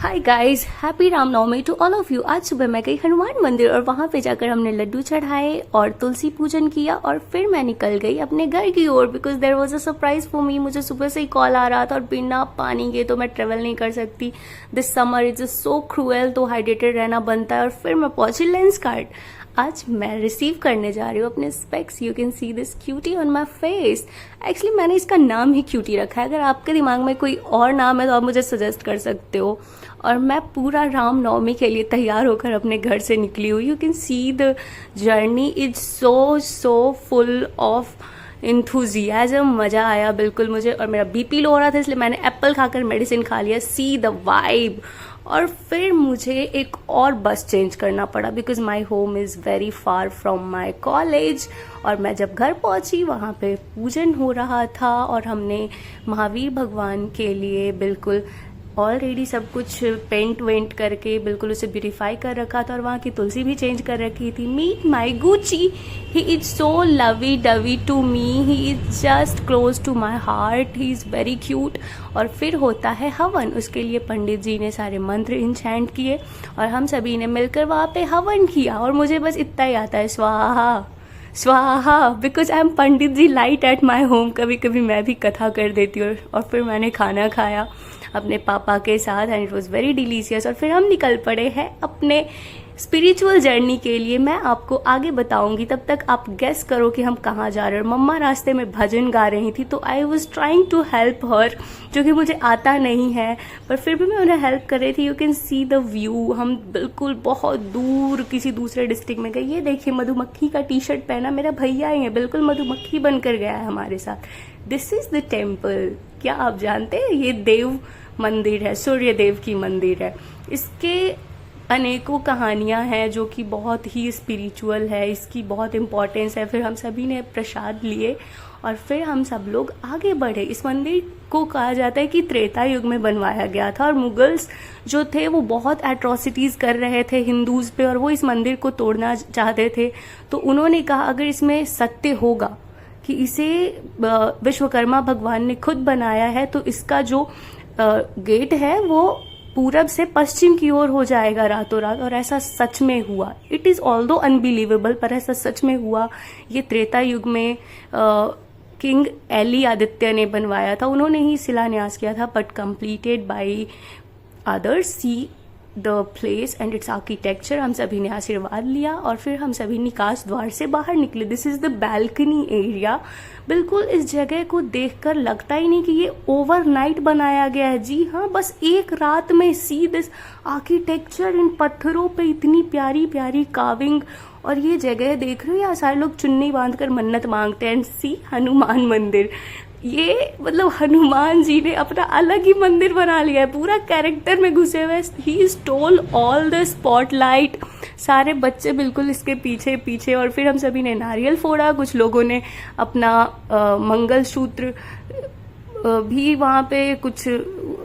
Hi guys, happy Ramnavami to all of you. आज सुबह मैं गई हनुमान मंदिर और वहाँ पे जाकर हमने लड्डू चढ़ाए और तुलसी पूजन किया और फिर मैं निकल गई अपने घर की ओर because there was a surprise for me. मुझे सुबह से ही कॉल आ रहा था और बिना पानी के तो मैं ट्रेवल नहीं कर सकती। This summer is so cruel, तो हाइड्रेटेड रहना बनता है। और फिर मैं पहुंची लेंसकार्ट। आज मैं रिसीव करने जा रही हूँ अपने specs. You can see this cutie on my face. Actually मैंने इसका नाम ही क्यूटी रखा है। अगर आपके दिमाग में कोई और नाम है तो आप मुझे सजेस्ट कर सकते हो। और मैं पूरा रामनवमी के लिए तैयार होकर अपने घर से निकली हूँ। You can see the journey is so full of enthusiasm. मजा आया बिल्कुल मुझे। और मेरा बीपी लो हो रहा था इसलिए मैंने एप्पल खाकर मेडिसिन खा लिया। See the vibe. और फिर मुझे एक और बस चेंज करना पड़ा because my home is very far from my college. और मैं जब घर पहुंची वहाँ पे पूजन हो रहा था और हमने महावीर भगवान के लिए बिल्कुल ऑलरेडी सब कुछ पेंट वेंट करके बिल्कुल उसे ब्यूटिफाई कर रखा था। और वहाँ की तुलसी भी चेंज कर रखी थी। Meet my Gucci, he is so lovey dovey to me, he is just close to my heart, he is very cute. और फिर होता है हवन। उसके लिए पंडित जी ने सारे मंत्र इंचैंट किए और हम सभी ने मिलकर वहाँ पे हवन किया। और मुझे बस इतना ही आता है, स्वाहा स्वाहा, because I am pandit ji light at my home. कभी कभी मैं भी कथा कर देती हूँ। और फिर मैंने खाना खाया अपने पापा के साथ and it was very delicious. और फिर हम निकल पड़े हैं अपने स्पिरिचुअल जर्नी के लिए। मैं आपको आगे बताऊंगी, तब तक आप गेस करो कि हम कहाँ जा रहे हैं। और मम्मा रास्ते में भजन गा रही थी तो I was trying to help her, जो कि मुझे आता नहीं है पर फिर भी मैं उन्हें हेल्प कर रही थी। You can see the view. हम बिल्कुल बहुत दूर किसी दूसरे डिस्ट्रिक्ट में गए। ये देखिए मधुमक्खी का टी शर्ट पहना मेरा भैया ही है, बिल्कुल मधुमक्खी बनकर गया है हमारे साथ। This is the temple. क्या आप जानते हैं ये देव मंदिर है, सूर्य देव की मंदिर है। इसके अनेकों कहानियां हैं जो कि बहुत ही स्पिरिचुअल है। इसकी बहुत इम्पोर्टेंस है। फिर हम सभी ने प्रसाद लिए और फिर हम सब लोग आगे बढ़े। इस मंदिर को कहा जाता है कि त्रेता युग में बनवाया गया था और मुगल्स जो थे वो बहुत एट्रोसिटीज़ कर रहे थे हिंदूज पे और वो इस मंदिर को तोड़ना चाहते थे। तो उन्होंने कहा अगर इसमें सत्य होगा कि इसे विश्वकर्मा भगवान ने खुद बनाया है तो इसका जो गेट है वो पूरब से पश्चिम की ओर हो जाएगा रातों रात। और ऐसा सच में हुआ। इट इज ऑल्दो अनबिलीवेबल पर ऐसा सच में हुआ। ये त्रेता युग में किंग एली आदित्य ने बनवाया था। उन्होंने ही शिलान्यास किया था but completed by others. See the place and it's architecture. हम सभी ने आशीर्वाद लिया और फिर हम सभी निकास द्वार से बाहर निकले। This is the balcony area. बिल्कुल इस जगह को देखकर लगता ही नहीं कि ये ओवरनाइट बनाया गया है। जी हाँ, बस एक रात में। See this architecture. इन पत्थरों पे इतनी प्यारी प्यारी काविंग। और ये जगह देख रहे हो, यहाँ सारे लोग चुन्नी बांधकर मन्नत मांगते हैं। एंड सी हनुमान मंदिर। ये मतलब हनुमान जी ने अपना अलग ही मंदिर बना लिया है, पूरा कैरेक्टर में घुसे हुए। He stole all the spotlight. सारे बच्चे बिल्कुल इसके पीछे पीछे। और फिर हम सभी ने नारियल फोड़ा। कुछ लोगों ने अपना मंगलसूत्र भी वहाँ पे कुछ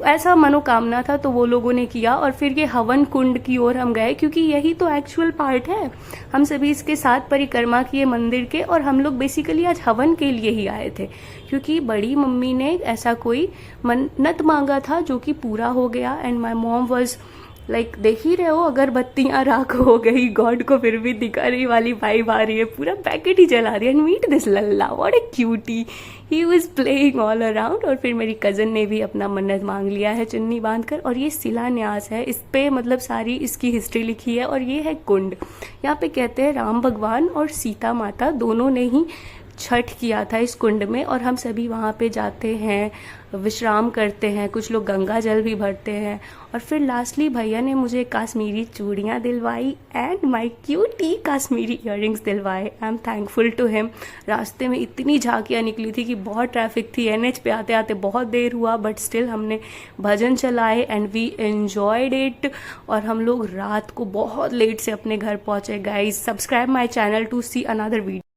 ऐसा मनोकामना था तो वो लोगों ने किया। और फिर ये हवन कुंड की ओर हम गए क्योंकि यही तो एक्चुअल पार्ट है। हम सभी इसके साथ परिक्रमा किए मंदिर के और हम लोग बेसिकली आज हवन के लिए ही आए थे क्योंकि बड़ी मम्मी ने ऐसा कोई मन्नत मांगा था जो कि पूरा हो गया। And my mom was like देख ही रहे हो अगरबत्तियां राख हो गई, गॉड को फिर भी दिखा रही वाली वाइब आ रही है, पूरा पैकेट ही जला रही है। And meet this Lalla, what a cutie, he was playing all around. और फिर मेरी कजन ने भी अपना मन्नत मांग लिया है चुन्नी बांधकर। और ये शिलान्यास है, इस पे मतलब सारी इसकी हिस्ट्री लिखी है। और ये है कुंड। यहाँ पे कहते हैं राम भगवान और सीता माता दोनों ने ही छठ किया था इस कुंड में। और हम सभी वहाँ पे जाते हैं, विश्राम करते हैं, कुछ लोग गंगा जल भी भरते हैं। और फिर लास्टली भैया ने मुझे काश्मीरी चूड़ियाँ दिलवाई and my cutie Kashmiri earrings दिलवाए। I am thankful to him. रास्ते में इतनी झांकियाँ निकली थी कि बहुत ट्रैफिक थी। एनएच पे आते आते बहुत देर हुआ बट स्टिल हमने भजन चलाए एंड वी एंजॉयड इट। और हम लोग रात को बहुत लेट से अपने घर पहुँचे। Guys subscribe my channel to see another video.